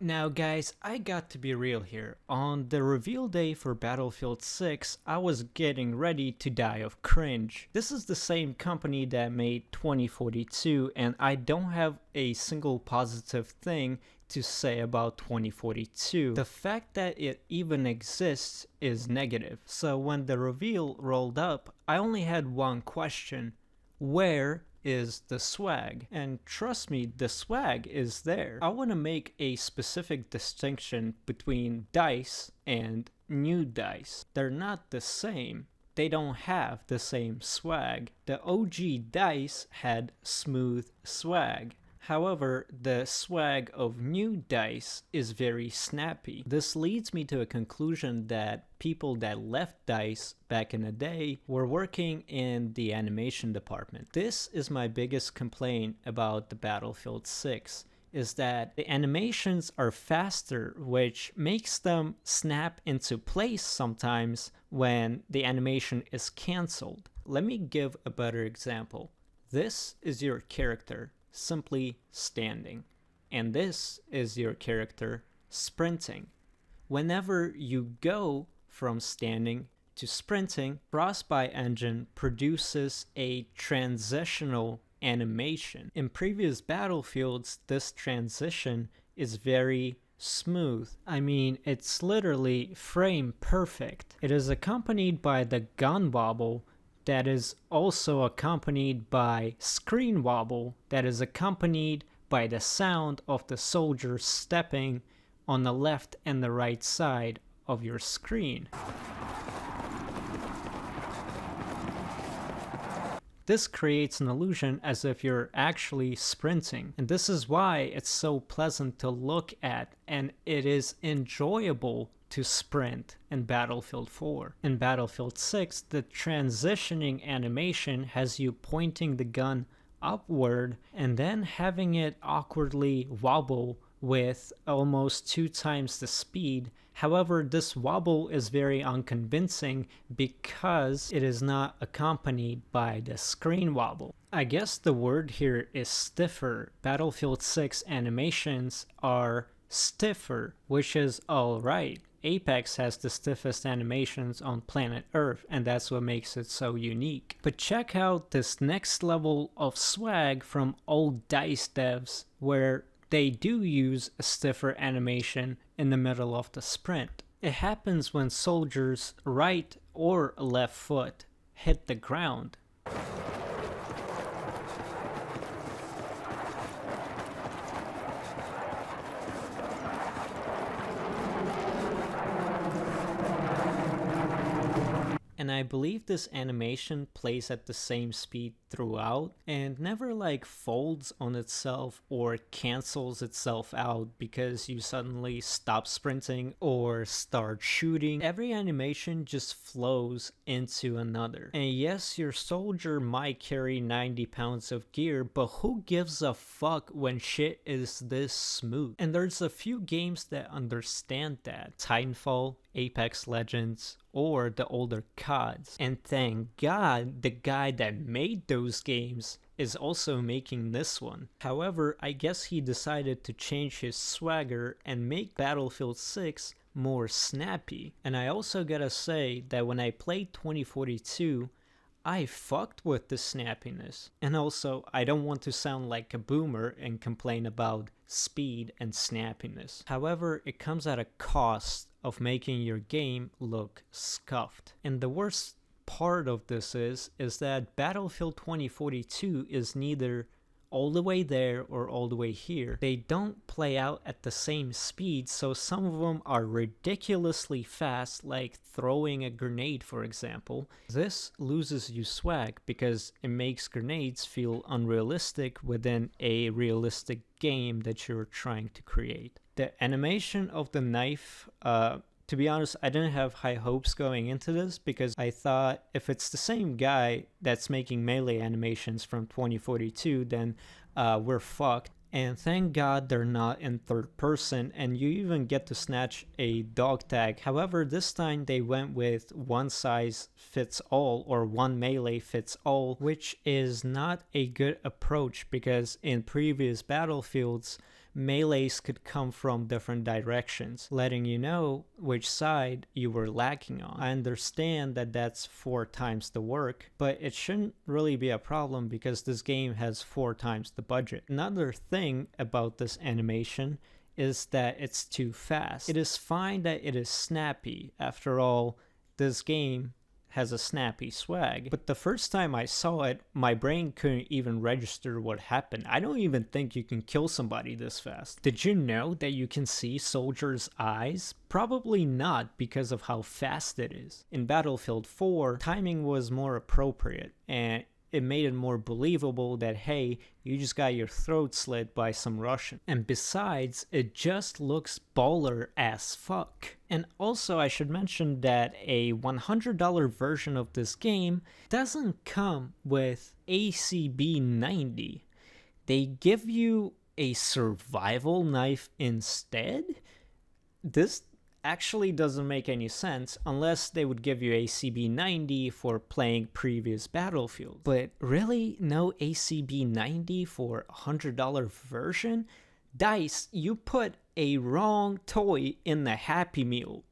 Now guys, I got to be real here. On the reveal day for Battlefield 6, I was getting ready to die of cringe. This is the same company that made 2042, and I don't have a single positive thing to say about 2042. The fact that it even exists is negative. So when the reveal rolled up, I only had one question. Where is the swag? And trust me, the swag is there. I want to make a specific distinction between DICE and new DICE. They're not the same. They don't have the same swag. The OG DICE had smooth swag. However, the swag of new DICE is very snappy. This leads me to a conclusion that people that left DICE back in the day were working in the animation department. This is my biggest complaint about the Battlefield 6, is that the animations are faster, which makes them snap into place sometimes when the animation is cancelled. Let me give a better example. This is your character simply standing, and this is your character sprinting. Whenever you go from standing to sprinting, Frostbite engine produces a transitional animation. In previous Battlefields, this transition is very smooth. I mean, it's literally frame perfect. It is accompanied by the gun wobble, that is also accompanied by screen wobble, that is accompanied by the sound of the soldier stepping on the left and the right side of your screen. This creates an illusion as if you're actually sprinting, and this is why it's so pleasant to look at, and it is enjoyable to sprint in Battlefield 4. In Battlefield 6, the transitioning animation has you pointing the gun upward and then having it awkwardly wobble with almost 2 times the speed. However, this wobble is very unconvincing because it is not accompanied by the screen wobble. I guess the word here is stiffer. Battlefield 6 animations are stiffer, which is alright. Apex has the stiffest animations on planet Earth, and that's what makes it so unique. But check out this next level of swag from old DICE devs, where they do use a stiffer animation in the middle of the sprint. It happens when soldiers' right or left foot hit the ground. And I believe this animation plays at the same speed throughout and never like folds on itself or cancels itself out because you suddenly stop sprinting or start shooting. Every animation just flows into another. And yes, your soldier might carry 90 pounds of gear, but who gives a fuck when shit is this smooth? And there's a few games that understand that. Titanfall, Apex Legends, or the older CODs. And thank God the guy that made those games is also making this one. However, I guess he decided to change his swagger and make Battlefield 6 more snappy. And I also gotta say that when I played 2042, I fucked with the snappiness. And also, I don't want to sound like a boomer and complain about speed and snappiness. However, it comes at a cost of making your game look scuffed. And the worst part of this is that Battlefield 2042 is neither all the way there or all the way here. They don't play out at the same speed, so some of them are ridiculously fast, like throwing a grenade, for example. This loses you swag because it makes grenades feel unrealistic within a realistic game that you're trying to create. The animation of the knife, to be honest, I didn't have high hopes going into this because I thought if it's the same guy that's making melee animations from 2042, then we're fucked. And thank God they're not in third person, and you even get to snatch a dog tag. However, this time they went with one size fits all, or one melee fits all, which is not a good approach because in previous Battlefields, melees could come from different directions, letting you know which side you were lacking on. I understand that that's 4 times the work, but it shouldn't really be a problem because this game has 4 times the budget. Another thing about this animation is that it's too fast. It is fine that it is snappy. After all, this game has a snappy swag. But the first time I saw it, my brain couldn't even register what happened. I don't even think you can kill somebody this fast. Did you know that you can see soldiers' eyes? Probably not because of how fast it is. In Battlefield 4, timing was more appropriate, and it made it more believable that, hey, you just got your throat slit by some Russian. And besides, it just looks baller as fuck. And also I should mention that a $100 version of this game doesn't come with ACB 90. They give you a survival knife instead? This actually doesn't make any sense unless they would give you ACB 90 for playing previous Battlefield. But really, no ACB 90 for a $100 version? DICE, you put a wrong toy in the Happy Meal.